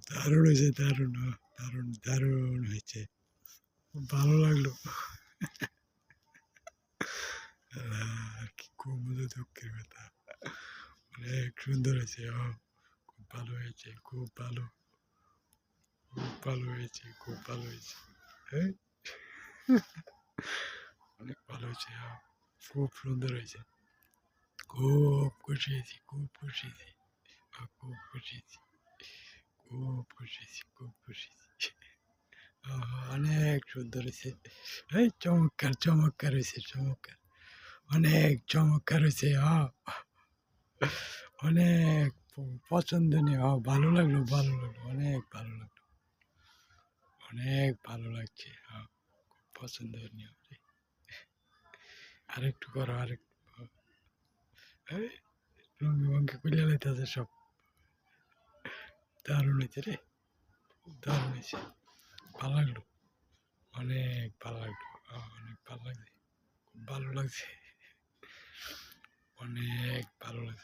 দারুণ হয়েছে, দারুণ, দারুণ, দারুণ হয়েছে। খুব ভালো লাগলো। আর কি খুব দুঃখের কথা। অনেক সুন্দর হয়েছে। খুব ভালো হয়েছে, খুব ভালো, খুব ভালো হয়েছে, খুব ভালো হয়েছে। হ্যাঁ, অনেক ভালো হয়েছে। খুব সুন্দর হয়েছে। খুব খুশি হয়েছি, খুব খুশি হয়েছি, খুব খুশি হয়েছি, খুব খুশি হয়েছি, খুব খুশি হয়েছি। অনেক সুন্দর হয়েছে। এই চমৎকার, চমৎকার হয়েছে, চমৎকার, অনেক চমৎকার হয়েছে। অনেক পছন্দনীয়। ভালো লাগলো, ভালো লাগলো, অনেক ভালো লাগলো, অনেক ভালো লাগছে। খুব পছন্দনীয়। আরেকটু করো, আরেকটু। এই রঙে ভঙ্গি করলে লাইতেছে সব। দারুণ হয়েছে রে, খুব দারুণ হয়েছে। ভালো লাগলো, অনেক ভালো লাগলো। অনেক ভালো লাগছে, খুব ভালো লাগছে, অনেক ভালো লাগছে।